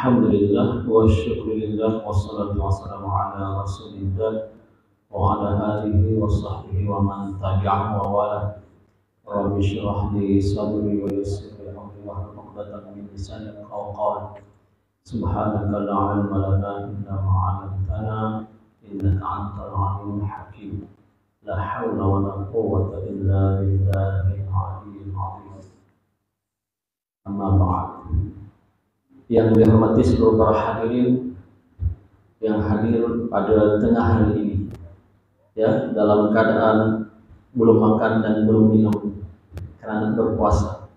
Alhamdulillah wa syukurillah wassalatu wassalamu ala rasulillah wa ala alihi wa sahbihi wa man tabi'ahu wa wala. Rabbi syrah li sadri wa yassir li amri wahlul 'uqdatam min lisani yafqahu qawli. Subhanaka la 'ilma lana illa ma 'allamtana innaka antal 'alimul hakim. La haula wa la quwwata illa billahil 'aliyyil 'azim. Amma ba'd. Yang dihormati seluruh para hadirin yang hadir pada tengah hari ini, ya, dalam keadaan belum makan dan belum minum karena berpuasa,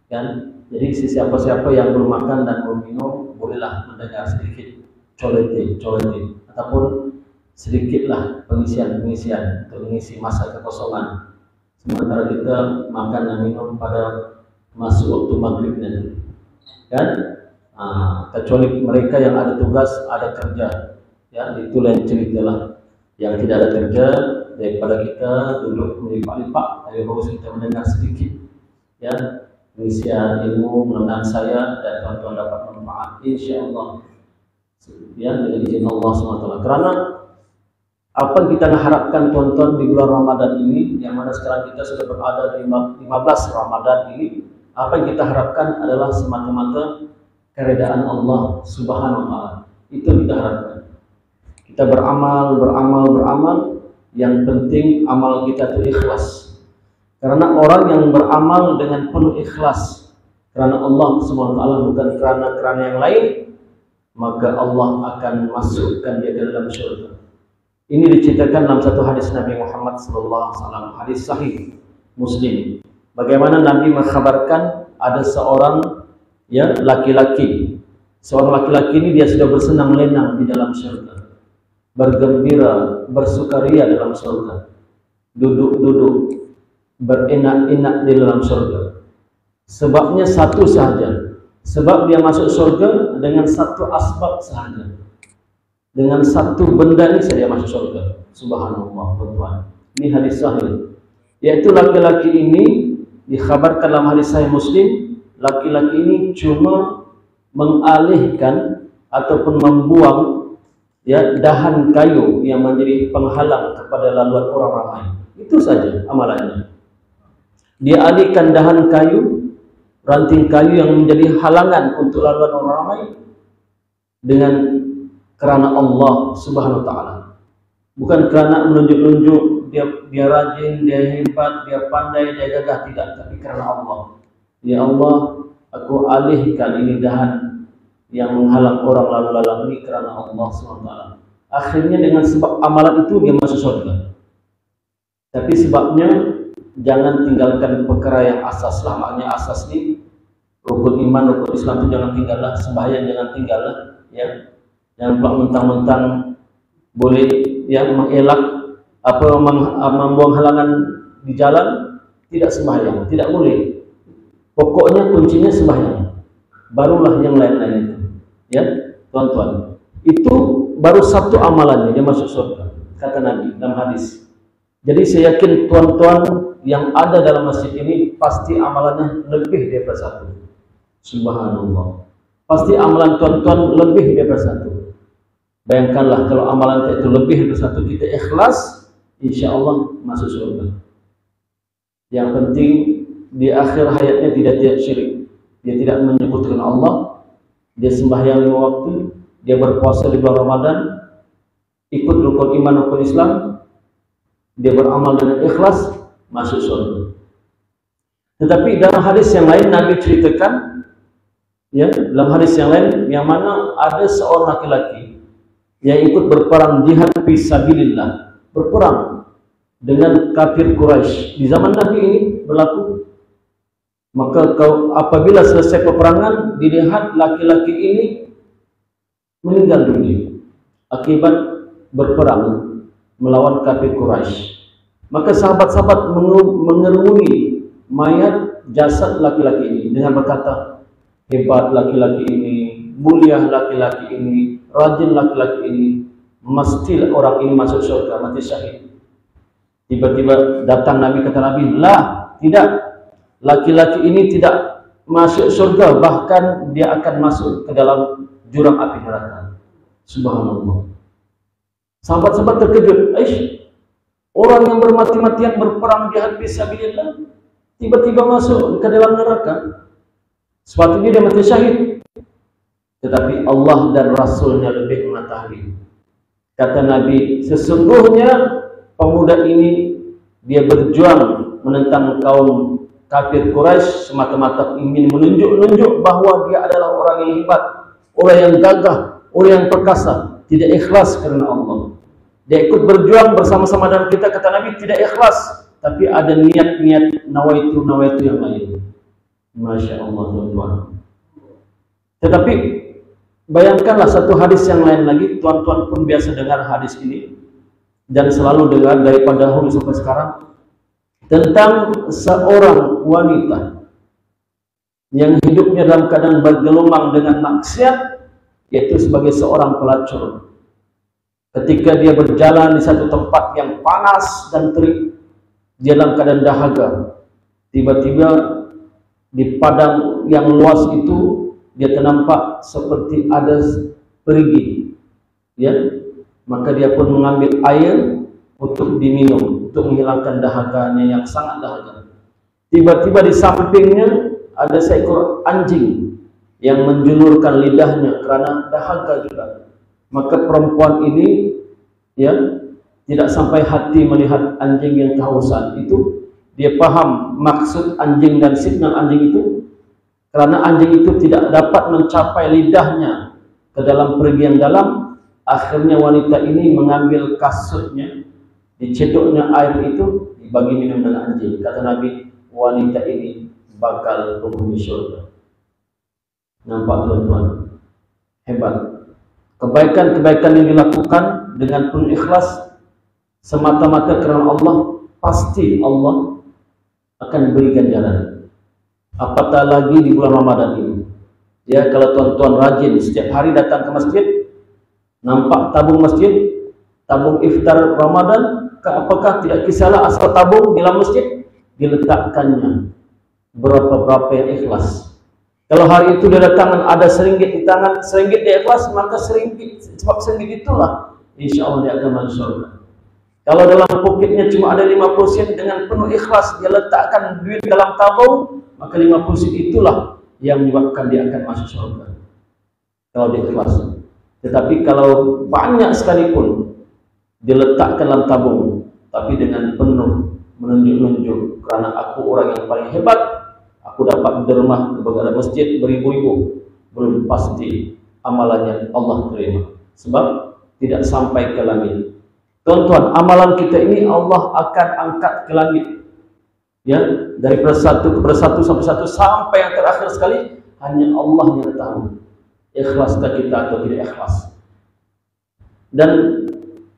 kan? Jadi siapa-siapa yang belum makan dan belum minum bolehlah mendengar sedikit colete ataupun sedikitlah pengisian untuk mengisi masa kekosongan sementara kita makan dan minum pada masuk waktu maghrib nanti. Kan? Kecuali mereka yang ada tugas, ada kerja, ya, itu lain cerita lah. Yang tidak ada kerja, daripada kita duduk melipat-lipat, lebih bagus kita mendengar sedikit, ya, pengisian ilmu mudah-mudahan saya dan tuan-tuan dapat manfaat insyaallah, ya, dengan izin Allah SWT. Karena apa yang kita harapkan tuan-tuan di bulan Ramadan ini, yang mana sekarang kita sudah berada di 15 Ramadan ini, apa yang kita harapkan adalah semata-mata keredaan Allah Subhanahu wa Ta'ala. Itu yang kita harapkan. Kita beramal, yang penting amal kita itu ikhlas. Karena orang yang beramal dengan penuh ikhlas karena Allah Subhanahu wa Ta'ala, bukan kerana yang lain, maka Allah akan masukkan dia ke dalam syurga. Ini diceritakan dalam satu hadis Nabi Muhammad SAW, hadis sahih Muslim. Bagaimana Nabi mengkhabarkan ada seorang, ya, laki-laki. Seorang laki-laki ini dia sudah bersenang lenang di dalam surga, bergembira, bersukaria dalam surga, duduk-duduk, berenak-enak di dalam surga. Sebabnya satu sahaja, sebab dia masuk surga dengan satu asbab sahaja, dengan satu benda ini saja masuk surga. Subhanallah, tuan-tuan. Ini hadis sahih. Yaitu laki-laki ini dikhabarkan dalam hadis sahih Muslim, laki-laki ini cuma mengalihkan ataupun membuang, ya, dahan kayu yang menjadi penghalang kepada laluan orang ramai. Itu saja amalannya. Dia alihkan dahan kayu, ranting kayu yang menjadi halangan untuk laluan orang ramai dengan kerana Allah Subhanahu wa Ta'ala. Bukan kerana menunjuk-nunjuk dia rajin, dia hebat, dia pandai, dia gagah, tidak, tapi kerana Allah. Ya Allah, aku alihkan ini dahan yang menghalang orang lalu lalang ini kerana Allah SWT. Akhirnya dengan sebab amalan itu dia masuk surga. Tapi sebabnya jangan tinggalkan perkara yang asas lah. Maknanya asas ini rukun iman, rukun Islam itu jangan tinggallah. Sembahyang jangan tinggallah, ya. Jangan pula mentang-mentang boleh, ya, mengelak membuang halangan di jalan, tidak sembahyang, tidak boleh. Pokoknya kuncinya sembahyang, barulah yang lain-lain itu, ya, tuan-tuan. Itu baru satu amalannya dia masuk surga, kata Nabi dalam hadis. Jadi saya yakin tuan-tuan yang ada dalam masjid ini pasti amalannya lebih daripada satu. Subhanallah, pasti amalan tuan-tuan lebih daripada satu. Bayangkanlah kalau amalan itu lebih daripada satu, kita ikhlas, insya Allah masuk surga. Yang penting di akhir hayatnya tidak syirik, dia tidak menyebutkan Allah, dia sembahyang 5 waktu, dia berpuasa di bulan Ramadan, ikut rukun iman, rukun Islam, dia beramal dengan ikhlas, masuk surga. Tetapi dalam hadis yang lain Nabi ceritakan, ya, dalam hadis yang lain yang mana ada seorang laki-laki yang ikut berperang jihad fi sabilillah, berperang dengan kafir Quraisy. Di zaman Nabi ini berlaku. Maka apabila selesai peperangan, dilihat laki-laki ini meninggal dunia akibat berperang melawan kafir Quraisy. Maka sahabat-sahabat mengerumuni mayat jasad laki-laki ini dengan berkata, hebat laki-laki ini, mulia laki-laki ini, rajin laki-laki ini, mesti orang ini masuk surga, mati syahid. Tiba-tiba datang Nabi, kata Nabi, lah, tidak, laki-laki ini tidak masuk surga, bahkan dia akan masuk ke dalam jurang api neraka. Subhanallah. Sahabat-sahabat terkejut. Orang yang bermati-matian berperang jihad fisabilillah tiba-tiba masuk ke dalam neraka. Sepatutnya dia mati syahid. Tetapi Allah dan Rasulnya lebih mengetahui. Kata Nabi, sesungguhnya pemuda ini dia berjuang menentang kaum kafir Quraisy semata-mata ingin menunjuk bahwa dia adalah orang yang hebat, orang yang gagah, orang yang perkasa, tidak ikhlas karena Allah. Dia ikut berjuang bersama-sama dengan kita, kata Nabi, tidak ikhlas, tapi ada niat-niat nawaitu yang lain. Masya Allah, tuan-tuan. Tetapi bayangkanlah satu hadis yang lain lagi, tuan-tuan pun biasa dengar hadis ini dan selalu dengar daripada dahulu sampai sekarang, tentang seorang wanita yang hidupnya dalam keadaan bergelumang dengan maksiat, yaitu sebagai seorang pelacur. Ketika dia berjalan di satu tempat yang panas dan terik, dia dalam keadaan dahaga. Tiba-tiba di padang yang luas itu dia ternampak seperti ada perigi, ya. Maka dia pun mengambil air untuk diminum, untuk menghilangkan dahaganya yang sangat dahaga. Tiba-tiba di sampingnya ada seekor anjing yang menjulurkan lidahnya karena dahaga juga. Maka perempuan ini, ya, tidak sampai hati melihat anjing yang kehausan itu. Dia paham maksud anjing dan signal anjing itu, karena anjing itu tidak dapat mencapai lidahnya ke dalam perigi yang dalam. Akhirnya wanita ini mengambil kasutnya, dicedoknya air itu, dibagi minum dengan anjing. Kata Nabi, wanita ini bakal penghuni surga. Nampak tuan-tuan? Hebat. Kebaikan-kebaikan yang dilakukan dengan penuh ikhlas semata-mata karena Allah, pasti Allah akan beri ganjaran. Apatah lagi di bulan Ramadan ini. Ya, kalau tuan-tuan rajin setiap hari datang ke masjid, nampak tabung masjid, tabung iftar Ramadan, apakah tidak kisahlah asal tabung di dalam masjid diletakkannya berapa-berapa yang ikhlas. Kalau hari itu dia datang ada seringgit di tangan, seringgit dia ikhlas, maka seringgit, sebab seringgit itulah insya Allah dia akan masuk surga. Kalau dalam pocketnya cuma ada 50 sen, dengan penuh ikhlas dia letakkan duit dalam tabung, maka 50 sen itulah yang menyebabkan dia akan masuk surga. Kalau dia ikhlas. Tetapi kalau banyak sekalipun diletakkan dalam tabung, tapi dengan penuh menunjuk-nunjuk, karena aku orang yang paling hebat, aku dapat dermah kepada masjid beribu-ribu, belum pasti amalannya Allah terima, sebab tidak sampai ke langit. Tuan-tuan, amalan kita ini Allah akan angkat ke langit, ya, dari persatu ke persatu sampai yang terakhir sekali hanya Allah yang tahu ikhlaskah kita atau tidak ikhlas. Dan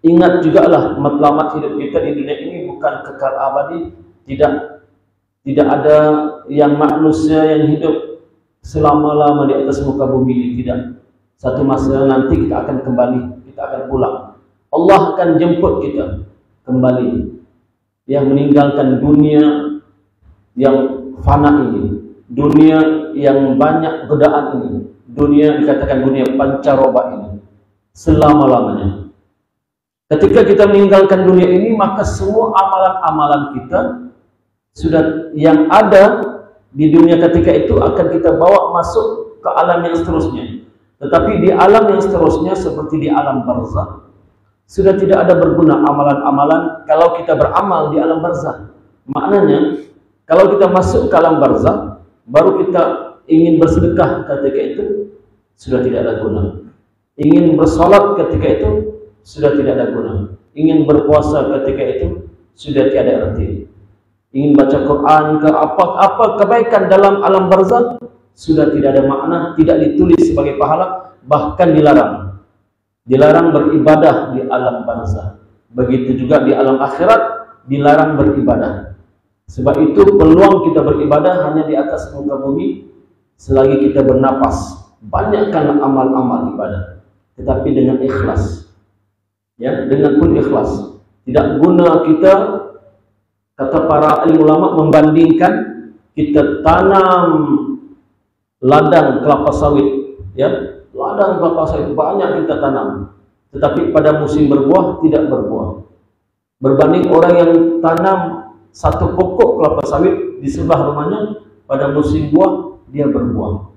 ingat jugalah, matlamat hidup kita di dunia ini bukan kekal abadi. Tidak ada yang manusia yang hidup selama-lama di atas muka bumi ini, tidak. Satu masa nanti kita akan kembali, kita akan pulang. Allah akan jemput kita kembali, yang meninggalkan dunia yang fana ini, dunia yang banyak godaan ini, dunia dikatakan dunia pancaroba ini, selama-lamanya. Ketika kita meninggalkan dunia ini, maka semua amalan-amalan kita sudah yang ada di dunia ketika itu akan kita bawa masuk ke alam yang seterusnya. Tetapi di alam yang seterusnya, seperti di alam barzakh, sudah tidak ada berguna amalan-amalan kalau kita beramal di alam barzakh. Maknanya, kalau kita masuk ke alam barzakh, baru kita ingin bersedekah ketika itu, sudah tidak ada guna. Ingin bersolat ketika itu, sudah tidak ada guna. Ingin berpuasa ketika itu, sudah tiada arti. Ingin baca Quran ke apa kebaikan dalam alam barzakh, sudah tidak ada makna, tidak ditulis sebagai pahala, bahkan dilarang. Dilarang beribadah di alam barzakh. Begitu juga di alam akhirat, dilarang beribadah. Sebab itu peluang kita beribadah hanya di atas muka bumi selagi kita bernapas. Banyakkan amal-amal ibadah, tetapi dengan ikhlas, ya, dengan pun ikhlas. Tidak guna kita, kata para ulama, membandingkan kita tanam ladang kelapa sawit, ya, ladang kelapa sawit banyak kita tanam, tetapi pada musim berbuah tidak berbuah. Berbanding orang yang tanam satu pokok kelapa sawit di sebelah rumahnya, pada musim buah dia berbuah.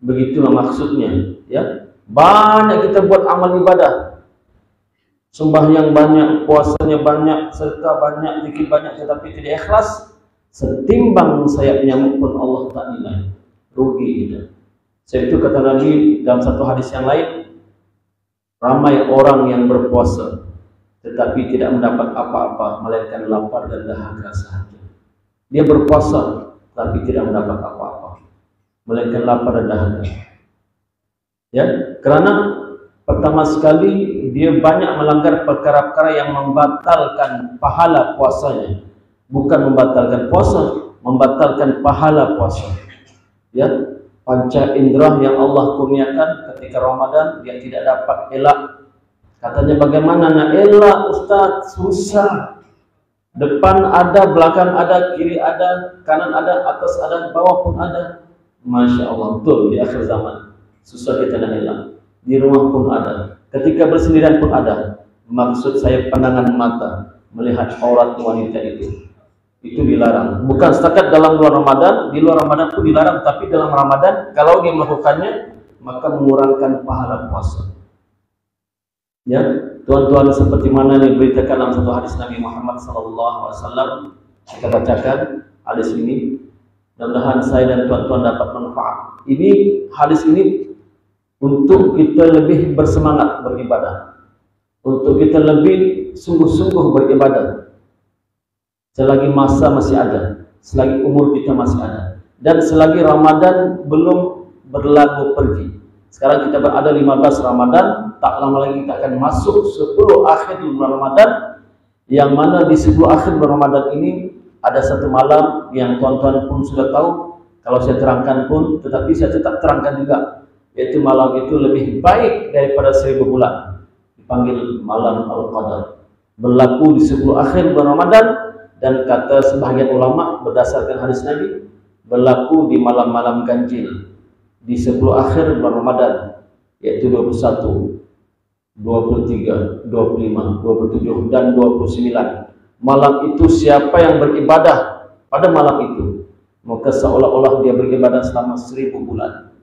Begitulah maksudnya, ya. Banyak kita buat amal ibadah, sembahyang banyak, puasanya banyak, sedekah banyak, zikir banyak, tetapi tidak ikhlas, setimbang sayap nyamuk pun Allah tak nilai. Rugi kita. Sebab itu kata Nabi dalam satu hadis yang lain, ramai orang yang berpuasa tetapi tidak mendapat apa-apa melainkan lapar dan dahaga sahaja. Dia berpuasa tapi tidak mendapat apa-apa melainkan lapar dan dahaga. Ya, karena pertama sekali dia banyak melanggar perkara-perkara yang membatalkan pahala puasanya. Bukan membatalkan puasa, membatalkan pahala puasa. Ya, panca indera yang Allah kurniakan ketika Ramadan dia tidak dapat elak. Katanya bagaimana nak elak Ustaz? Susah. Depan ada, belakang ada, kiri ada, kanan ada, atas ada, bawah pun ada. Masya Allah, betul di akhir zaman. Susah kita nak elak. Di rumah pun ada. Ketika bersendirian pun ada. Maksud saya pandangan mata melihat aurat wanita itu dilarang. Bukan setakat dalam bulan Ramadan, di luar Ramadan pun dilarang, tapi dalam Ramadan kalau dia melakukannya maka mengurangkan pahala puasa. Ya, tuan-tuan, seperti mana diberitakan dalam satu hadis Nabi Muhammad SAW, kita bacakan hadis ini. Mudah-mudahan saya dan tuan-tuan dapat manfaat. Ini hadis ini untuk kita lebih bersemangat beribadah, untuk kita lebih sungguh-sungguh beribadah. Selagi masa masih ada, selagi umur kita masih ada, dan selagi Ramadan belum berlalu pergi. Sekarang kita berada 15 Ramadan, tak lama lagi kita akan masuk 10 akhir bulan Ramadan, yang mana di 10 akhir bulan Ramadan ini ada satu malam yang tuan-tuan pun sudah tahu, kalau saya terangkan pun, tetapi saya tetap terangkan juga, yaitu malam itu lebih baik daripada 1000 bulan, dipanggil malam Al-Qadar, berlaku di 10 akhir bulan Ramadan, dan kata sebahagian ulama berdasarkan hadis Nabi, berlaku di malam-malam ganjil di 10 akhir bulan Ramadan, yaitu 21, 23, 25, 27 dan 29. Malam itu siapa yang beribadah pada malam itu, maka seolah-olah dia beribadah selama 1000 bulan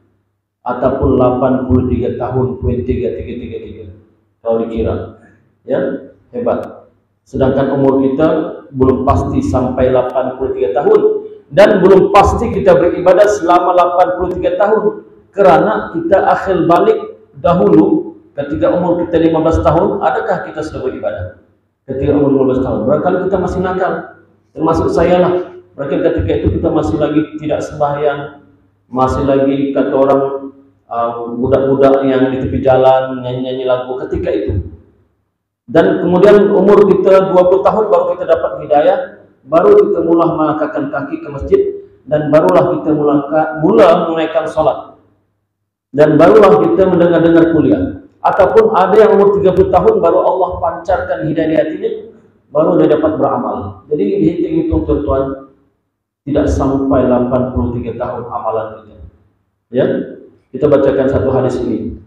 ataupun 83 tahun, 333 kalau dikira. Ya, hebat. Sedangkan umur kita belum pasti sampai 83 tahun, dan belum pasti kita beribadah selama 83 tahun, kerana kita akhir balik dahulu ketika umur kita 15 tahun. Adakah kita sudah beribadah ketika umur 15 tahun? Barangkali kita masih nakal, termasuk saya lah. Barangkali ketika itu kita masih lagi tidak sembahyang, masih lagi kata orang budak-budak yang di tepi jalan nyanyi-nyanyi lagu ketika itu. Dan kemudian umur kita 20 tahun baru kita dapat hidayah, baru kita mula melangkahkan kaki ke masjid, dan barulah kita mula menunaikan sholat, dan barulah kita mendengar kuliah. Ataupun ada yang umur 30 tahun baru Allah pancarkan hidayah di hatinya, baru dia dapat beramal. Jadi dihitung-hitung tuan-tuan, tidak sampai 83 tahun amalan kita. Ya, kita bacakan satu hadis ini.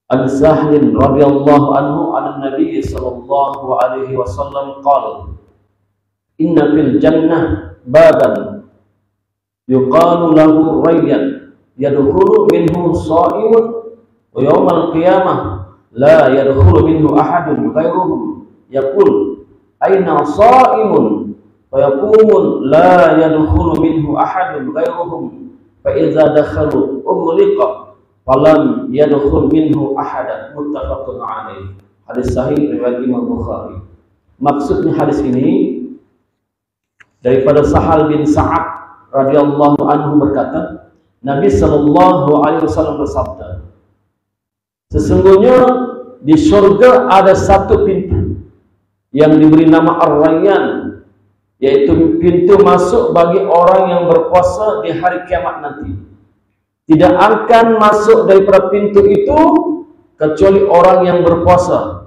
An-Sahlin radhiyallahu anhu an Nabi sallallahu alaihi wasallam qala, inna fil jannah baban yuqalu lahu rayyan yadkhulu minhu sha'imun wa yawmal qiyamah la yadkhulu minhu ahadun ghairuhum yaqul aina sha'imun fa yaqumun la yadkhulu minhu ahadun ghairuhum fa idza dakhalu ughliqa falam yadkhul minhu ahadan. Muttafaqun alaih. Hadis sahih riwayat Imam Bukhari. Maksudnya hadis ini daripada Sahal bin Sa'ad radhiyallahu anhu berkata, Nabi sallallahu alaihi wasallam bersabda, sesungguhnya di surga ada satu pintu yang diberi nama Ar-Rayyan, yaitu pintu masuk bagi orang yang berpuasa di hari kiamat nanti. Tidak akan masuk daripada pintu itu kecuali orang yang berpuasa.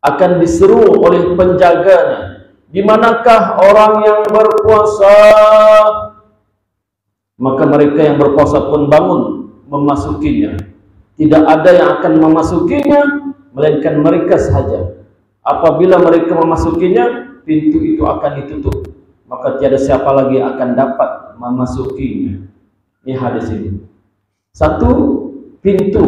Akan diseru oleh penjaganya, di manakah orang yang berpuasa? maka mereka yang berpuasa pun bangun memasukinya. Tidak ada yang akan memasukinya melainkan mereka sahaja. Apabila mereka memasukinya, pintu itu akan ditutup, maka tiada siapa lagi yang akan dapat memasukinya. Ini hadis ini. Satu pintu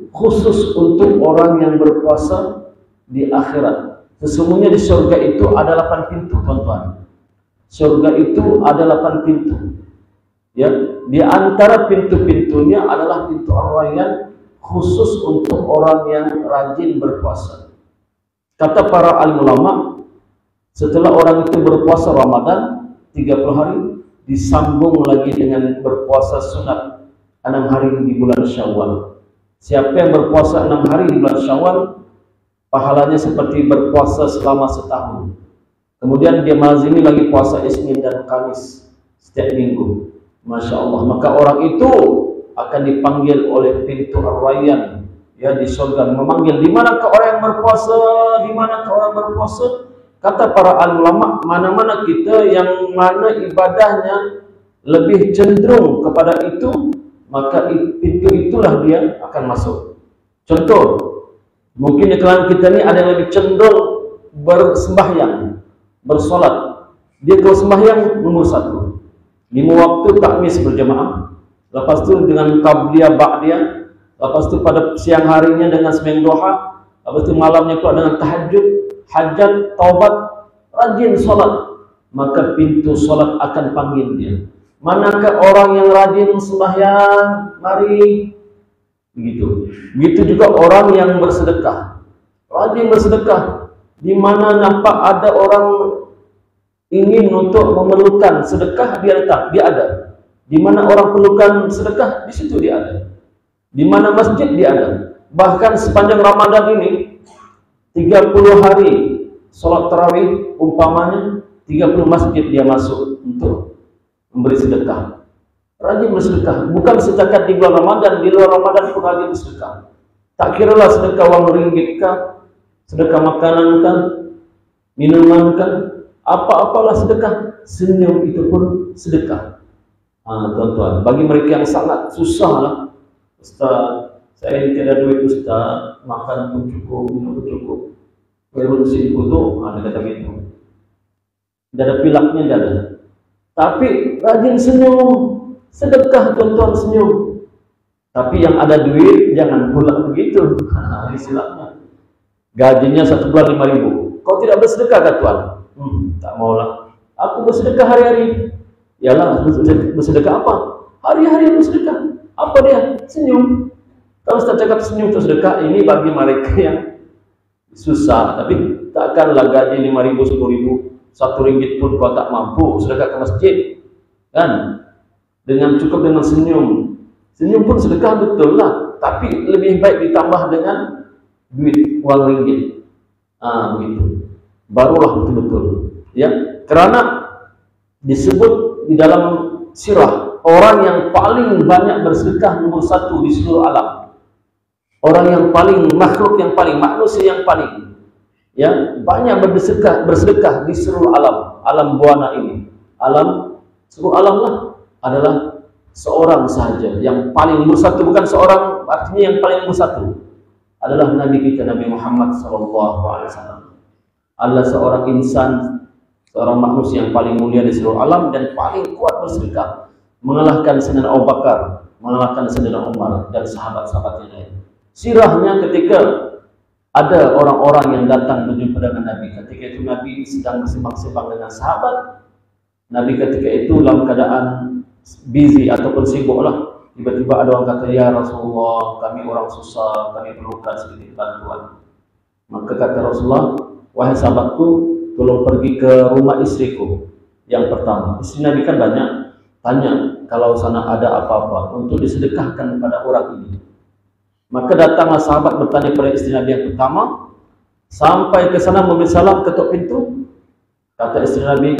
khusus untuk orang yang berpuasa di akhirat. Sesungguhnya di surga itu ada 8 pintu, tuan-tuan. Surga itu ada 8 pintu. Ya, di antara pintu-pintunya adalah pintu Ar-Rayyan, khusus untuk orang yang rajin berpuasa. Kata para alim ulama, setelah orang itu berpuasa Ramadan 30 hari, disambung lagi dengan berpuasa sunat 6 hari di bulan Syawal. Siapa yang berpuasa 6 hari di bulan Syawal, pahalanya seperti berpuasa selama setahun. Kemudian dia melazimi lagi puasa Isnin dan Kamis setiap minggu. Masya Allah, maka orang itu akan dipanggil oleh pintu Ar-Rayyan, ya, di surga, memanggil, di manakah orang yang berpuasa, di manakah orang berpuasa. Kata para ulama, mana-mana kita yang mana ibadahnya lebih cenderung kepada itu, maka pintu itulah dia akan masuk. Contoh, mungkin di kalangan kita ini ada yang lebih cenderung bersembahyang, bersolat. Dia kalau sembahyang nomor 1, 5 waktu takmis berjamaah, lepas itu dengan qabliyah ba'diyah, lepas itu pada siang harinya dengan sembahyang duha, lepas itu malamnya pula dengan tahajud, hajat, taubat, rajin solat, maka pintu solat akan panggil dia. Manakah orang yang rajin sembahyang? Mari. Begitu. Begitu juga orang yang bersedekah, rajin bersedekah. Di mana nampak ada orang ingin untuk memerlukan sedekah, dia datang, dia ada. Di mana orang perlukan sedekah, di situ dia ada. Di mana masjid, dia ada. Bahkan sepanjang Ramadan ini 30 hari sholat tarawih, umpamanya 30 masjid dia masuk untuk memberi sedekah. Rajin bersedekah, bukan setakat di bulan Ramadan, di luar Ramadan pun rajin bersedekah. Tak kiralah sedekah uang ringgit kah, sedekah makanan kah, minuman kah, apa-apalah sedekah. Senyum itu pun sedekah. Tuan-tuan, bagi mereka yang sangat susah lah, Ustaz, saya ini tidak ada duit Ustaz, makan pun cukup, minum pun cukup, berurusi itu, ada kata begitu. Tidak ada pilaknya, tidak ada. Tapi rajin senyum, sedekah, tuan-tuan, senyum. Tapi yang ada duit jangan pula begitu. Istilahnya gajinya 1 bulan 5.000, kau tidak bersedekah kah tuan? Tak maulah, aku bersedekah hari-hari. Yalah, bersedekah apa? Hari-hari bersedekah. Apa dia? Senyum. Kalau Ustaz cakap senyum itu sedekah, ini bagi mereka yang susah. Tapi takkanlah gaji 5.000, 10.000, 1 ringgit pun kau tak mampu sedekah ke masjid, kan? Dengan cukup dengan senyum. Senyum pun sedekah, betul lah. Tapi lebih baik ditambah dengan duit, uang ringgit. Begitu. Barulah betul-betul. Ya, karena disebut di dalam sirah, orang yang paling banyak bersedekah nomor 1 di seluruh alam. Orang yang paling, makhluk yang paling, manusia yang paling, ya, banyak bersedekah di seluruh alam buana ini. Seluruh alam lah adalah seorang sahaja yang paling nomor 1, bukan seorang, artinya yang paling nomor 1 adalah Nabi kita, Nabi Muhammad SAW. Adalah seorang insan, seorang manusia yang paling mulia di seluruh alam dan paling kuat bersedekah, mengalahkan Sayyidina Abu Bakar, mengalahkan Sayyidina Umar dan sahabat-sahabat yang lain. Sirahnya ketika ada orang-orang yang datang berjumpa dengan Nabi, ketika itu Nabi sedang bersimbang-simbang dengan sahabat. Nabi ketika itu dalam keadaan busy ataupun sibuk lah. Tiba-tiba ada orang kata, ya Rasulullah, kami orang susah, kami perlukan sedikit bantuan. Maka kata Rasulullah, wahai sahabatku, tolong pergi ke rumah istriku yang pertama. Istri Nabi kan banyak, tanya kalau sana ada apa-apa untuk disedekahkan pada orang ini. Maka datanglah sahabat bertanya pada istri Nabi yang pertama, sampai ke sana memberi salam, ketuk pintu. Kata istri Nabi,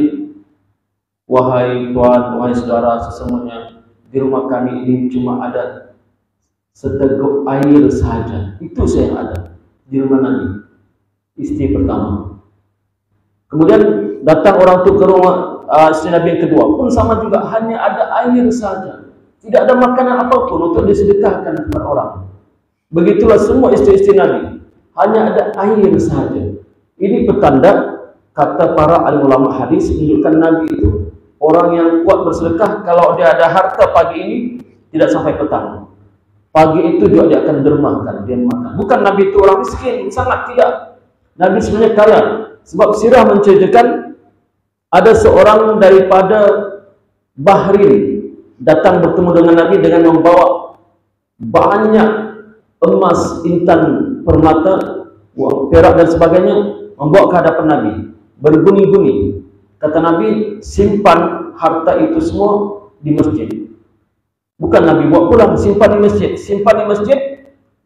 wahai tuan, wahai saudara, sesungguhnya di rumah kami ini cuma ada seteguk air saja. Itu saya yang ada di rumah Nabi, istri pertama. Kemudian datang orang itu ke rumah istri Nabi yang kedua pun sama juga, hanya ada air saja, tidak ada makanan apapun untuk disedekahkan kepada orang. Begitulah semua istri-istri Nabi, hanya ada air saja. Ini petanda, kata para alim ulama hadis, menunjukkan Nabi itu orang yang kuat bersedekah. Kalau dia ada harta pagi ini, tidak sampai petang. Pagi itu juga dia akan dermakan, dia makan. Bukan Nabi itu orang miskin, sangat tidak. Nabi sebenarnya kaya. Sebab sirah menceritakan ada seorang daripada Bahrain datang bertemu dengan Nabi dengan membawa banyak emas, intan, permata, perak dan sebagainya, membawa ke hadapan Nabi, berbunyi-bunyi. Kata Nabi, simpan harta itu semua di masjid. Bukan Nabi bawa pulang, simpan di masjid. Simpan di masjid,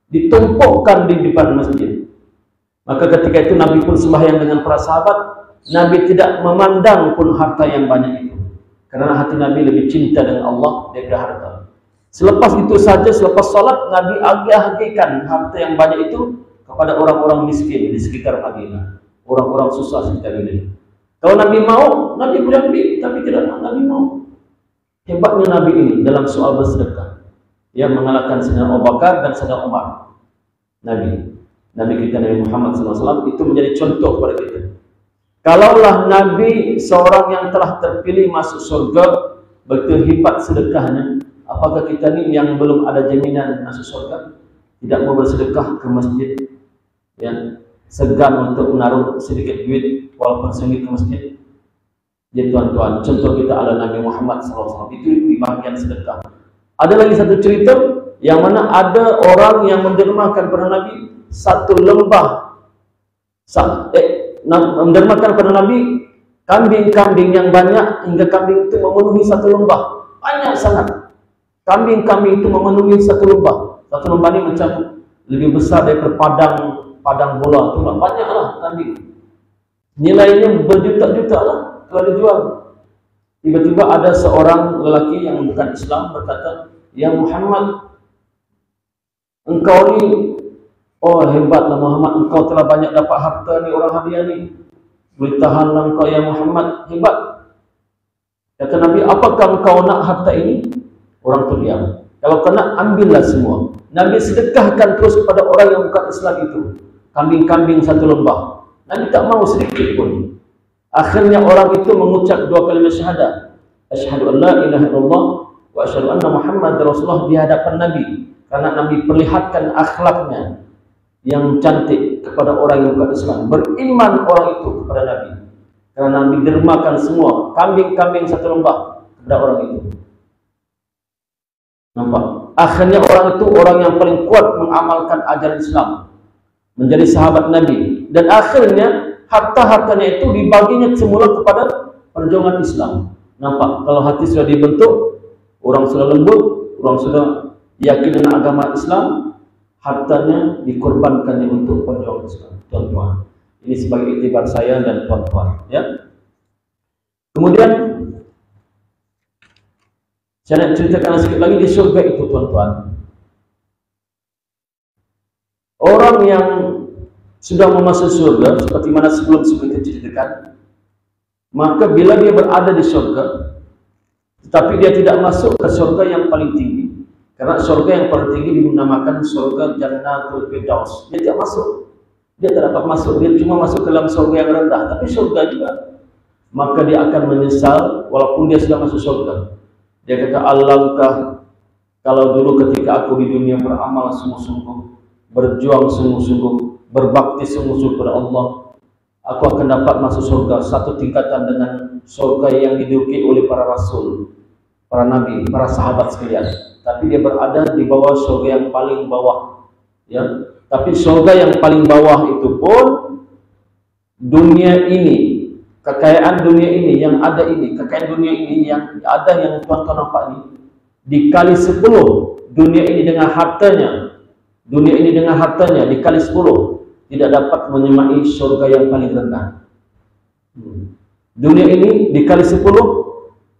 ditumpukkan di depan masjid. Maka ketika itu Nabi pun sembahyang dengan para sahabat. Nabi tidak memandang pun harta yang banyak itu, karena hati Nabi lebih cinta dengan Allah daripada harta. Selepas itu saja, selepas salat, Nabi agih-agihkan harta yang banyak itu kepada orang-orang miskin di sekitar Madinah, orang-orang susah sekitar ini. Kalau Nabi mau, Nabi boleh ambil, tapi tidak Nabi mau. Hebatnya Nabi ini dalam soal bersedekah, yang mengalahkan Sayyidina Abu Bakar dan Sayyidina Umar. Nabi kita Nabi Muhammad SAW itu menjadi contoh kepada kita. Kalaulah Nabi seorang yang telah terpilih masuk surga, begitu hebat sedekahnya, apakah kita ni yang belum ada jaminan masuk surga, tidak mau bersedekah ke masjid, ya, segan untuk menaruh sedikit duit walaupun sengit ke masjid? Ya tuan-tuan, contoh kita adalah Nabi Muhammad SAW, itu di bahagian sedekah. Ada lagi satu cerita yang mana ada orang yang mendermakan pada Nabi satu lembah, mendermakan pada Nabi kambing-kambing yang banyak, hingga kambing itu memenuhi satu lembah, banyak sangat. Kambing-kambing itu memenuhi satu lembah. Satu lembah ini macam lebih besar daripada padang bola itu, banyaklah kambing. Nilainya berjuta-juta lah kalau dijual. Tiba-tiba ada seorang lelaki yang bukan Islam berkata, "Ya Muhammad, engkau ni, oh hebatlah Muhammad, engkau telah banyak dapat harta ni, orang hadiah ni. Boleh tahanlah engkau ya Muhammad, hebat." Kata Nabi, "Apakah engkau nak harta ini?" Orang tu diam. "Kalau kau nak, ambillah semua." Nabi sedekahkan terus kepada orang yang bukan Islam itu, kambing-kambing satu lembah. Nabi tak mau sedikit pun. Akhirnya orang itu mengucap dua kalimat syahadat, asyhadu an la ilaha illallah wa asyhadu anna Muhammadar Rasulullah, di hadapan Nabi. Karena Nabi perlihatkan akhlaknya yang cantik kepada orang yang bukan Islam. Beriman orang itu kepada Nabi, karena Nabi dermakan semua kambing-kambing satu lembah kepada orang itu. Nampak? Akhirnya orang itu orang yang paling kuat mengamalkan ajaran Islam, menjadi sahabat Nabi, dan akhirnya harta-hartanya itu dibaginya semula kepada perjuangan Islam. Nampak? Kalau hati sudah dibentuk, orang sudah lembut, orang sudah yakin dengan agama Islam, hartanya dikorbankannya untuk perjuangan Islam. Tuan-tuan, ini sebagai iktibar saya dan tuan-tuan, ya. Kemudian saya nak ceritakan sedikit lagi di surga itu, tuan-tuan. Orang yang sudah memasuki surga, seperti mana sebelum kita ceritakan, maka bila dia berada di surga, tetapi dia tidak masuk ke surga yang paling tinggi, karena surga yang paling tinggi dinamakan surga Jannatul Firdaus, dia tidak masuk, dia tak dapat masuk, dia cuma masuk ke dalam surga yang rendah, tapi surga juga. Maka dia akan menyesal walaupun dia sudah masuk surga. Dia kata, alangkah kalau dulu ketika aku di dunia beramal sungguh-sungguh, berjuang sungguh-sungguh, berbakti sungguh-sungguh kepada Allah, aku akan dapat masuk surga satu tingkatan dengan surga yang diduduki oleh para rasul, para nabi, para sahabat sekalian. Tapi dia berada di bawah surga yang paling bawah, ya. Tapi surga yang paling bawah itu pun dunia ini, kekayaan dunia ini yang ada ini, kekayaan dunia ini yang ada, yang tuan-tuan nampak ini, dikali 10 dunia ini dengan hartanya, dunia ini dengan hartanya dikali 10, tidak dapat menyemai surga yang paling rendah. Dunia ini dikali 10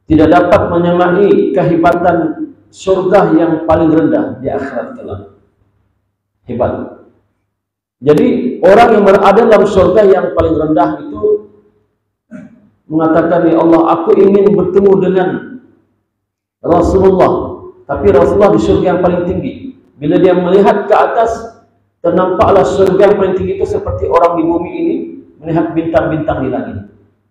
tidak dapat menyemai kehebatan surga yang paling rendah di akhirat kelak. Hebat. Jadi orang yang berada dalam surga yang paling rendah itu mengatakan, ya Allah, aku ingin bertemu dengan Rasulullah, tapi Rasulullah di surga yang paling tinggi. Bila dia melihat ke atas, ternampaklah surga yang paling tinggi itu seperti orang di bumi ini melihat bintang-bintang di langit.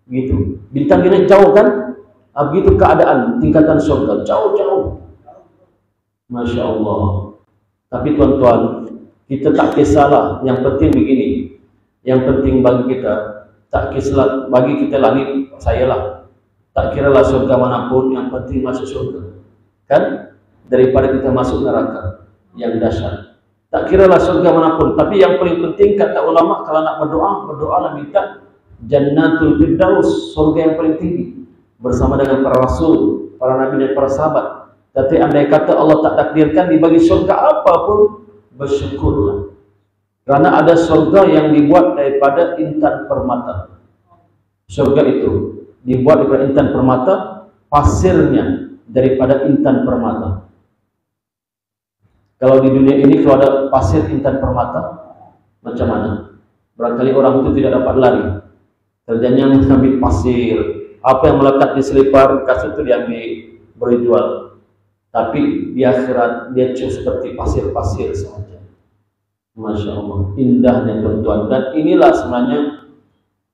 Begitu. Bintang ini jauh kan? Begitu keadaan tingkatan surga, jauh-jauh. Masya Allah. Tapi tuan-tuan, kita tak kisahlah. Yang penting begini. Yang penting bagi kita, tak kisah bagi kita langit, sayalah. Tak kiralah surga manapun, yang penting masuk surga. Kan? Daripada kita masuk neraka yang dahsyat. Tak kiralah surga manapun. Tapi yang paling penting kata ulama, kalau nak berdoa, berdoalah minta Jannatul Firdaus, surga yang paling tinggi. Bersama dengan para rasul, para nabi dan para sahabat. Tapi andai kata Allah tak takdirkan dibagi surga apapun, bersyukurlah. Karena ada surga yang dibuat daripada intan permata. Surga itu dibuat daripada intan permata, pasirnya daripada intan permata. Kalau di dunia ini kalau ada pasir intan permata, macam mana? Barangkali orang itu tidak dapat lari. Kerjanya mengambil pasir. Apa yang melekat di selipar kasut itu diambil, berjual. Tapi di akhirat dia cuma seperti pasir-pasir saja. Masya Allah, indahnya tuan-tuan. Dan inilah sebenarnya,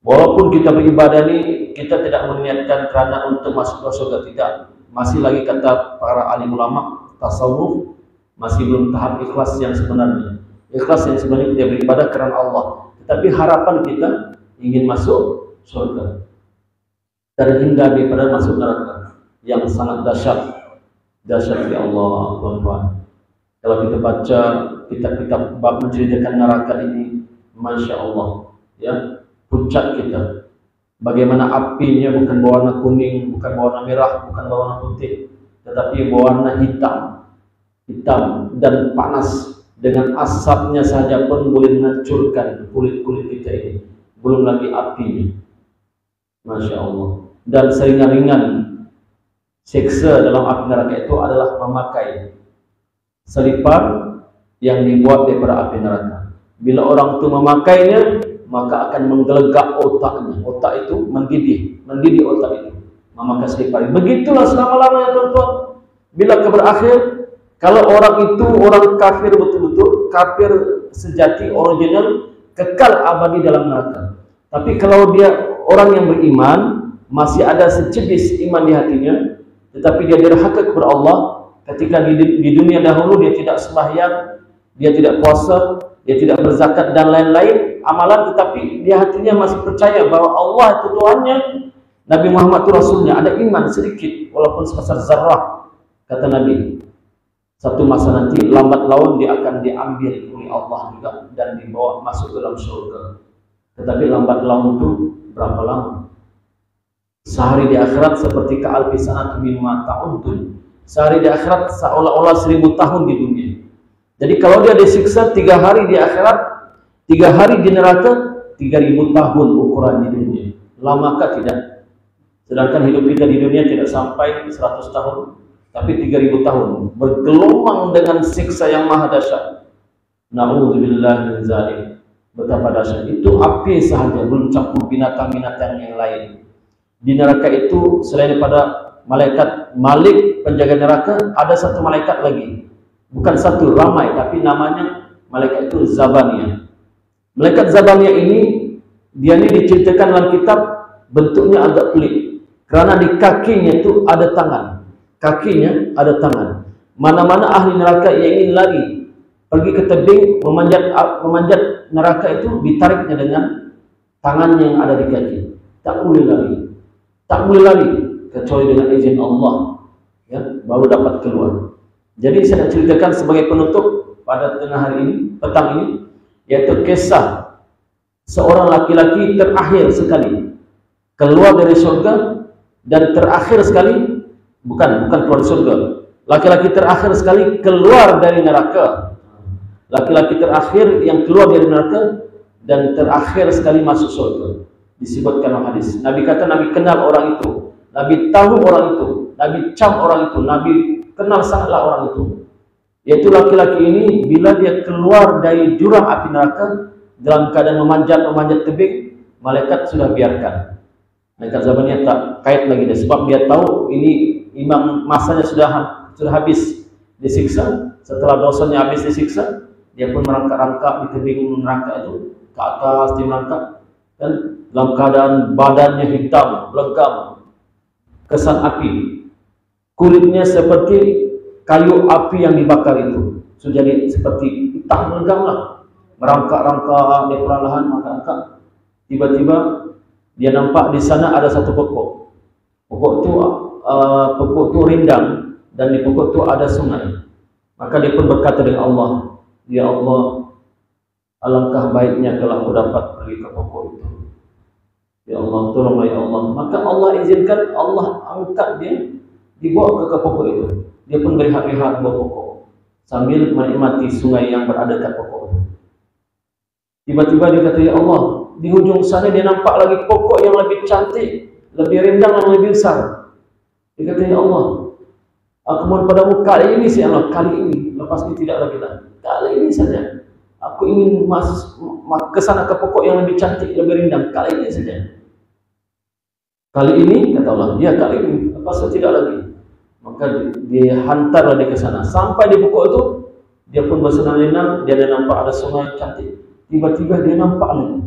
walaupun kita beribadah ini, kita tidak meniatkan kerana untuk masuk ke surga, tidak. Masih lagi kata para alim ulama tasawuf, masih belum tahap ikhlas yang sebenarnya. Ikhlas yang sebenarnya kita beribadah kerana Allah, tetapi harapan kita ingin masuk surga, terhindar daripada masuk neraka yang sangat dahsyat. Dahsyat ya Allah, tuan-tuan. Kalau kita baca kitab-kitab bab menceritakan neraka ini, Masya Allah, ya, puncak kita. Bagaimana apinya bukan berwarna kuning, bukan berwarna merah, bukan berwarna putih, tetapi berwarna hitam. Hitam dan panas. Dengan asapnya saja pun boleh menghancurkan kulit-kulit kita ini. Belum lagi apinya. Masya Allah. Dan seringan-ringan siksa dalam api neraka itu adalah memakai selipar yang dibuat daripada api neraka. Bila orang itu memakainya, maka akan menggelegak otaknya. Otak itu mendidih otak itu. Memakai selipar. Begitulah selama-lamanya tuan-tuan. Bila berakhir, kalau orang itu orang kafir betul-betul, kafir sejati, original, kekal abadi dalam neraka. Tapi kalau dia orang yang beriman, masih ada secebis iman di hatinya, tetapi dia dirhaka kepada Allah. Ketika di dunia dahulu dia tidak sembahyang, dia tidak puasa, dia tidak berzakat dan lain-lain amalan, tetapi dia hatinya masih percaya bahwa Allah itu Tuhannya, Nabi Muhammad itu Rasulnya. Ada iman sedikit walaupun sebesar zarrah. Kata Nabi, satu masa nanti lambat laun dia akan diambil oleh Allah juga dan dibawa masuk dalam surga. Tetapi lambat laun itu berapa lama? Sehari di akhirat seperti ka'alfi sanat mimma ta'udun. Sehari di akhirat seolah-olah 1000 tahun di dunia. Jadi kalau dia disiksa 3 hari di akhirat, 3 hari di neraka, 3000 tahun ukuran di dunia. Lamakah tidak? Sedangkan hidup kita di dunia tidak sampai 100 tahun, tapi 3000 tahun. Bergelombang dengan siksa yang maha dahsyat. Na'udzubillah min zalik. Betapa dahsyat. Itu api sahaja, belum campur binatang-binatang yang lain. Di neraka itu selain daripada malaikat Malik penjaga neraka, ada satu malaikat lagi. Bukan satu, ramai, tapi namanya malaikat itu Zabaniya. Malaikat Zabaniya ini, dia ini diceritakan dalam kitab bentuknya agak pelik. Kerana di kakinya itu ada tangan. Kakinya ada tangan. Mana-mana ahli neraka yang ingin lari, pergi ke tebing, memanjat neraka itu, ditariknya dengan tangan yang ada di kaki. Tak boleh lari. Tak boleh lari kecuali dengan izin Allah, ya, baru dapat keluar. Jadi saya nak ceritakan sebagai penutup pada tengah hari ini, petang ini, yaitu kisah seorang laki-laki terakhir sekali keluar dari surga, dan terakhir sekali bukan keluar dari surga. Laki-laki terakhir sekali keluar dari neraka. Laki-laki terakhir yang keluar dari neraka dan terakhir sekali masuk surga. Disebutkan dalam hadis. Nabi kata Nabi kenal orang itu, Nabi tahu orang itu, Nabi cam orang itu, Nabi kenal sangatlah orang itu. Yaitu laki-laki ini bila dia keluar dari jurang api neraka dalam keadaan memanjat tebing, malaikat sudah biarkan. Malaikat zabaniyah tak kait lagi dia, sebab dia tahu ini imam masanya sudah habis disiksa. Setelah dosanya habis disiksa, dia pun merangkak-rangkak di tebing neraka itu, ke atas dia merangkak, dan dalam keadaan badannya hitam, legam, kesan api, kulitnya seperti kayu api yang dibakar itu, sudah jadi seperti hitam legam lah, merangkak-rangkak, dia perlahan merangkak. Tiba-tiba dia nampak di sana ada satu pokok. Pokok itu rindang, dan di pokok itu ada sungai. Maka dia pun berkata dengan Allah, ya Allah, alangkah baiknya kalau aku dapat pergi ke pokok itu. Ya Allah, tolonglah ya Allah. Maka Allah izinkan, Allah angkat dia, dibawa ke pokok itu. Dia pun berehat-rehat di bawah pokok sambil menikmati sungai yang berada dekat pokok itu. Tiba-tiba dia kata, ya Allah, di hujung sana dia nampak lagi pokok yang lebih cantik, lebih rindang dan lebih besar. Dia kata, ya Allah, aku mohon padamu kali ini sih Allah, kali ini, lepas ini tidak lagi lah. Kali ini saja. Aku ingin ke sana ke pokok yang lebih cantik, lebih rindang. Kali ini saja. Kali ini, kata Allah, ya kali ini, lepas itu tidak lagi. Maka dia hantarlah dia ke sana. Sampai di pokok itu, dia pun bersenang-senang, dia ada nampak ada sungai cantik. Tiba-tiba dia nampak lagi.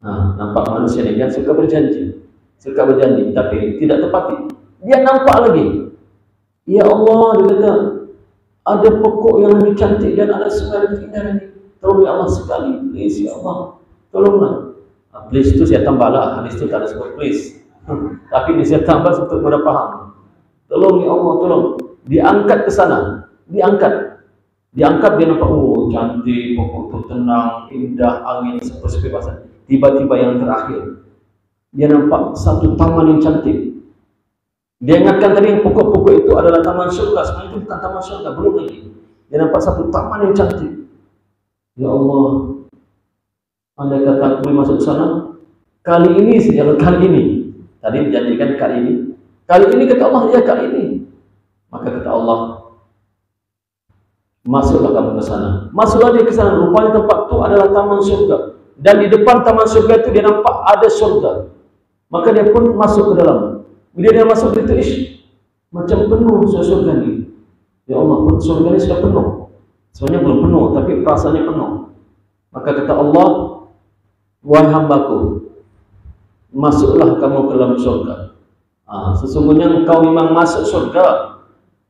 Nah, nampak manusia ini yang suka berjanji, tapi tidak tepati. Dia nampak lagi. Ya Allah, dia kata, ada pokok yang lebih cantik dan ada sungai lebih indah lagi. Tolong ya Allah sekali, please ya Allah, tolonglah. Please itu saya tambahlah, hadis itu tak ada sebut please. Tapi dia saya tambah untuk mudah paham. Tolong ya Allah, tolong. Diangkat ke sana, diangkat dia nampak, oh cantik, pokok itu tenang, indah, angin seperti basah. Tiba-tiba yang terakhir, dia nampak satu taman yang cantik. Dia ingatkan tadi yang pokok-pokok itu adalah taman surga, sebenarnya itu bukan taman surga, belum lagi. Dia nampak satu taman yang cantik. Ya Allah, andai kata aku masuk sana, kali ini saja, kali ini. Tadi dijanjikan kali ini. Kali ini kata Allah, ya kali ini. Maka kata Allah, masuklah kamu ke sana. Masuklah dia ke sana. Rupanya tempat itu adalah taman surga. Dan di depan taman surga itu dia nampak ada surga. Maka dia pun masuk ke dalam. Bila dia masuk itu, macam penuh surga ini. Ya Allah, surga ini sudah penuh. Sebenarnya belum penuh, tapi perasaannya penuh. Maka kata Allah, wahai hambaku, masuklah kamu ke dalam surga. Sesungguhnya engkau memang masuk surga,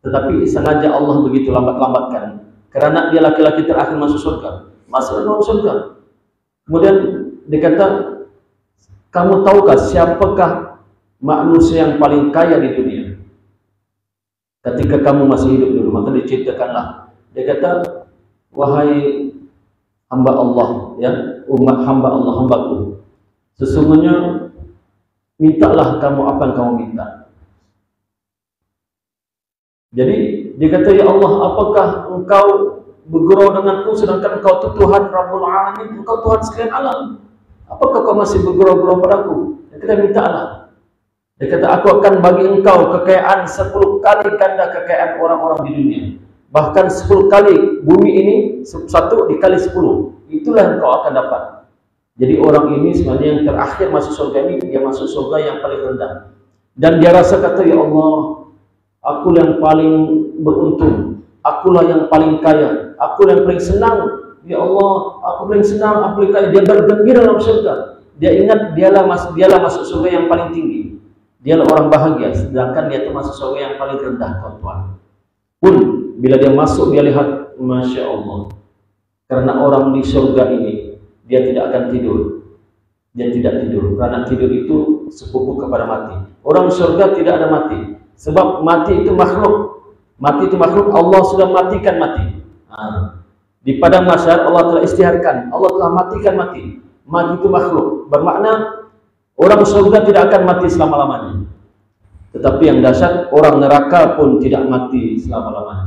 tetapi sengaja Allah begitu lambat-lambatkan. Kerana dia laki-laki terakhir masuk surga. Masuk dalam surga. Kemudian dikata, kamu tahukah siapakah manusia yang paling kaya di dunia? Ketika kamu masih hidup dulu, maka diceritakanlah. Dia kata, wahai hamba Allah, ya, umat hamba Allah, hambaku, sesungguhnya mintalah kamu apa yang kamu minta. Jadi dia kata, ya Allah, apakah engkau bergurau denganku sedangkan engkau itu Tuhan Rabbul Alamin, engkau Tuhan sekalian alam? Apakah kau masih bergurau-gurau padaku? Dia kata, mintalah. Dia kata, aku akan bagi engkau kekayaan 10 kali ganda kekayaan orang-orang di dunia. Bahkan 10 kali bumi ini, 1 dikali 10. Itulah yang kau akan dapat. Jadi orang ini sebenarnya yang terakhir masuk surga ini, dia masuk surga yang paling rendah. Dan dia rasa kata, ya Allah, aku yang paling beruntung, akulah yang paling kaya, aku yang paling senang. Ya Allah, aku paling senang, aku paling kaya. Dia bergembira dalam surga. Dia ingat dialah masuk surga yang paling tinggi. Dialah orang bahagia, sedangkan dia itu masuk surga yang paling rendah, tuan-tuan. Pun bila dia masuk, dia lihat, Masya Allah, karena orang di surga ini dia tidak akan tidur. Dia tidak tidur, karena tidur itu sepupu kepada mati. Orang surga tidak ada mati, sebab mati itu makhluk. Mati itu makhluk, Allah sudah matikan mati. Di padang mahsyar Allah telah istiharkan, Allah telah matikan mati. Mati itu makhluk, bermakna orang surga tidak akan mati selama-lamanya. Tetapi yang dahsyat, orang neraka pun tidak mati selama-lamanya.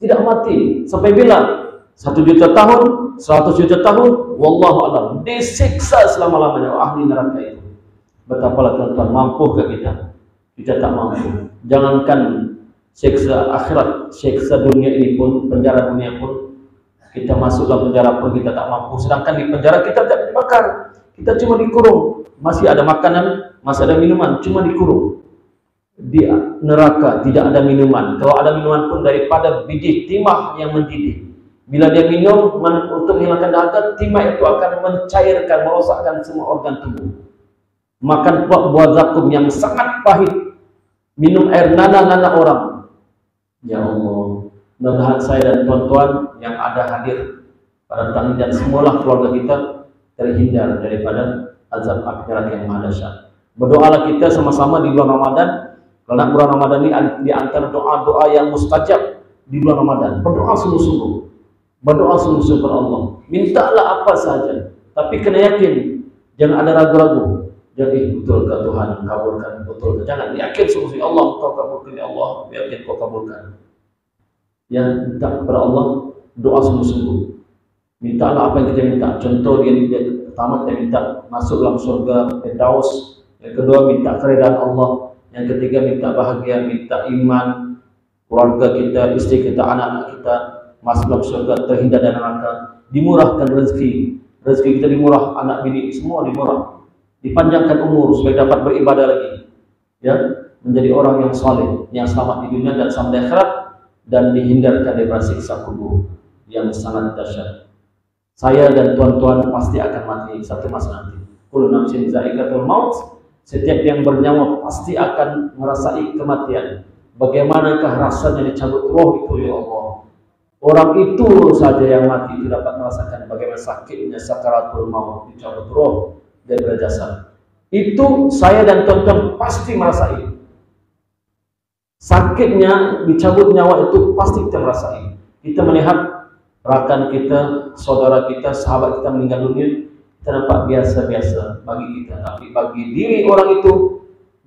Tidak mati sampai bila? 1 juta tahun, 100 juta tahun, wallahu alam, disiksa selama-lamanya ahli neraka itu. Betapalah tuan-tuan, mampukah kita? Kita tak mampu. Jangankan siksa akhirat, siksa dunia ini pun, penjara dunia pun, kita masuk dalam penjara pun kita tak mampu. Sedangkan di penjara kita tak dibakar, Kita cuma dikurung, masih ada makanan, masih ada minuman, cuma dikurung. Di neraka tidak ada minuman. Kalau ada minuman pun daripada biji timah yang mendidih. Bila dia minum untuk menghilangkan dahaga, timah itu akan mencairkan, merosakkan semua organ tubuh. Makan buah zakum yang sangat pahit, minum air nana-nana orang. Ya Allah, mudah-mudahan saya dan tuan-tuan yang ada hadir pada petang ini dan semualah keluarga kita terhindar daripada azab akhirat yang maha dahsyat. Berdoalah kita sama-sama di bulan Ramadan, karena bulan Ramadan ini di antara doa-doa yang mustajab di bulan Ramadan. Berdoa sungguh-sungguh, berdoa sungguh-sungguh kepada Allah. Mintalah apa saja, tapi kena yakin, jangan ada ragu-ragu. Jadi betul ke Tuhan, kabulkan, betul ke, jangan yakin sungguh-sungguh Allah, kau kabulkan ya Allah, yakin kau kabulkan. Ya, minta kepada Allah, doa sungguh-sungguh. Mintalah apa yang kita minta. Contoh dia pertama kita minta masuk dalam surga Firdaus, yang kedua minta keridhaan Allah, yang ketiga minta bahagia, minta iman, keluarga kita, istri kita, anak-anak kita masuk dalam surga, terhindar dari neraka, dimurahkan rezeki, rezeki kita dimurah, anak bini semua dimurah, dipanjangkan umur supaya dapat beribadah lagi, ya, menjadi orang yang saleh, yang selamat di dunia dan selamat di akhirat, dan dihindarkan dari siksa kubur yang sangat dahsyat. Saya dan tuan-tuan pasti akan mati satu masa nanti. Kullu nafsin za'iqatul maut. Setiap yang bernyawa pasti akan merasai kematian. Bagaimanakah rasanya dicabut roh itu ya Allah? Orang itu saja yang mati itu dapat merasakan bagaimana sakitnya sakaratul maut, dicabut roh dari jasad. Itu saya dan tuan-tuan pasti merasai. Sakitnya dicabut nyawa itu pasti kita merasai. Kita melihat rakan kita, saudara kita, sahabat kita meninggal dunia, kita nampak biasa-biasa bagi kita, tapi bagi diri orang itu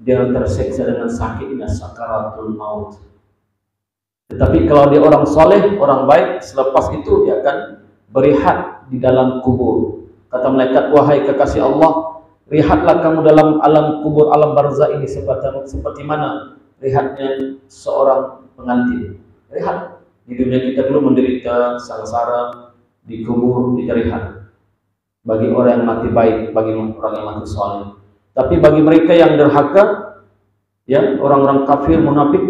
dia tersiksa dengan sakitnya sakaratul maut. Tetapi kalau dia orang soleh, orang baik, selepas itu dia akan berehat di dalam kubur. Kata malaikat, wahai kekasih Allah, rehatlah kamu dalam alam kubur, alam barzah ini seperti mana rehatnya seorang pengantin. Rehat. Di dunia kita dulu menderita, sengsara, di kubur kita rehat. Bagi orang yang mati baik, bagi orang yang mati saleh. Tapi bagi mereka yang derhaka, ya, orang-orang kafir, munafik,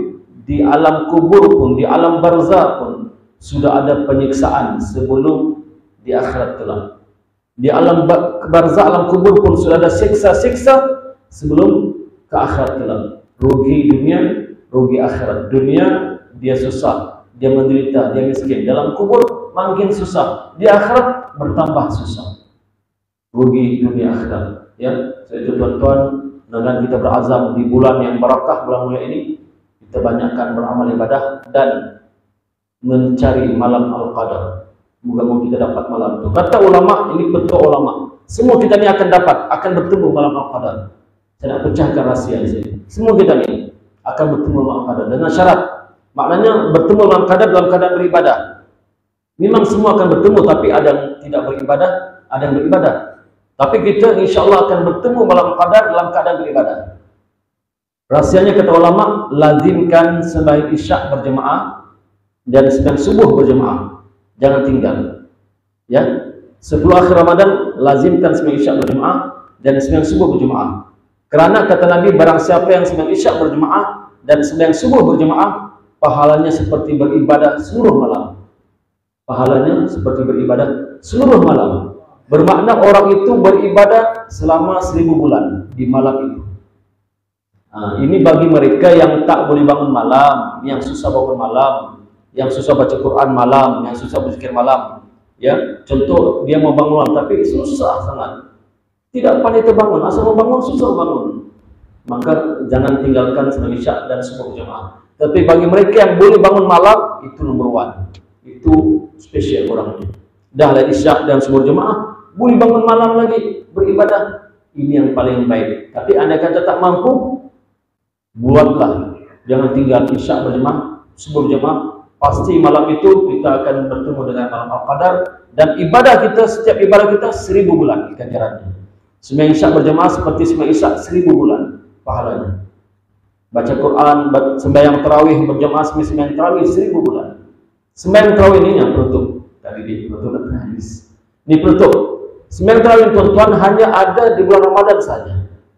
di alam kubur pun, di alam barzah pun sudah ada penyiksaan sebelum di akhirat kelak. Di alam barzah, alam kubur pun sudah ada siksa-siksa sebelum ke akhirat kelak. Rugi dunia, rugi akhirat. Dunia dia susah, dia menderita, dia miskin. Dalam kubur makin susah, di akhirat bertambah susah. Rugi dunia akhirat. Ya, itu tuan-tuan, dengan kita berazam di bulan yang barakah, bulan mulia ini, kita banyakkan beramal ibadah dan mencari malam Al-Qadar. Moga-moga kita dapat malam itu. Kata ulama, ini betul ulama, semua kita ini akan dapat, akan bertemu malam Al-Qadar. Saya nak pecahkan rahsia di sini. Semua kita ini akan bertemu malam Al-Qadar dengan syarat. Maknanya bertemu malam Qadar dalam keadaan beribadah. Memang semua akan bertemu, tapi ada yang tidak beribadah, ada yang beribadah. Tapi kita insya Allah akan bertemu malam Qadar dalam keadaan beribadah. Rahsianya kata ulama, lazimkan sembahyang isya berjemaah dan sembahyang subuh berjemaah. Jangan tinggal. Ya, 10 akhir Ramadan lazimkan sembahyang isya berjemaah dan sembahyang subuh berjemaah. Karena kata Nabi, barang siapa yang sembahyang isya berjemaah dan sembahyang subuh berjemaah, pahalanya seperti beribadah seluruh malam. Pahalanya seperti beribadah seluruh malam. Bermakna orang itu beribadah selama 1000 bulan di malam itu. Nah, ini bagi mereka yang tak boleh bangun malam, yang susah bangun malam, yang susah baca Quran malam, yang susah berzikir malam. Ya, contoh dia mau bangun malam tapi susah sangat. Tidak pandai terbangun, asal mau bangun susah bangun. Maka jangan tinggalkan sembahyang isya dan subuh berjamaah. Tapi bagi mereka yang boleh bangun malam, itu nomor 1. Itu spesial orangnya. Dah lah isya dan subuh berjamaah, boleh bangun malam lagi beribadah. Ini yang paling baik. Tapi anda kata tak mampu, buatlah. Jangan tinggal isya berjamaah, subuh berjamaah. Pasti malam itu kita akan bertemu dengan malam Al-Qadar. Dan ibadah kita, setiap ibadah kita 1000 bulan ganjarannya. Sembahyang isya berjamaah seperti sembahyang isya 1000 bulan pahalanya. Baca Quran, sembahyang tarawih berjamaah sembahyang tarawih 1000 bulan. Sembahyang tarawih ini yang penutup. Tadi di penutup hadis. Ini penutup. Sembahyang tarawih tuan-tuan hanya ada di bulan Ramadan saja.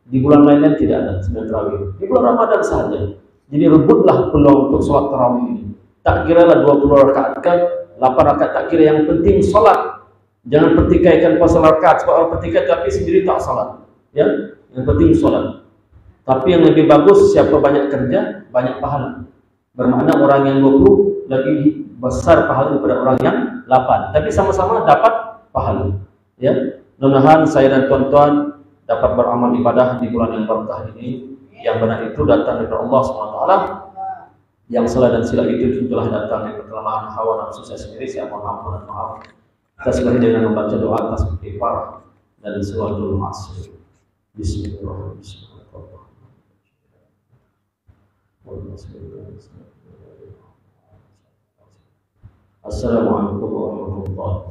Di bulan lainnya tidak ada sembahyang tarawih. Di bulan Ramadan saja. Jadi rebutlah peluang untuk sholat tarawih ini. Tak kiralah 20 rakaat kan, 8 rakaat tak kira, yang penting sholat. Jangan pertikaikan pasal rakaat, sebab orang pertikai tapi sendiri tak sholat. Ya, yang penting sholat. Tapi yang lebih bagus, siapa banyak kerja, banyak pahala. Bermakna orang yang 20 lebih besar pahala daripada orang yang 8. Tapi sama-sama dapat pahala. Ya, mudah-mudahan saya dan tuan-tuan dapat beramal ibadah di bulan yang berkah ini. Yang benar itu datang dari Allah SWT. Yang salah dan silap itu telah datang dari kelemahan hawa nafsu saya sendiri. Saya mohon ampun dan maaf. Kita sekali dengan membaca doa atas istighfar dan salatul asr. Bismillahirrahmanirrahim. Assalamualaikum warahmatullahi wabarakatuh.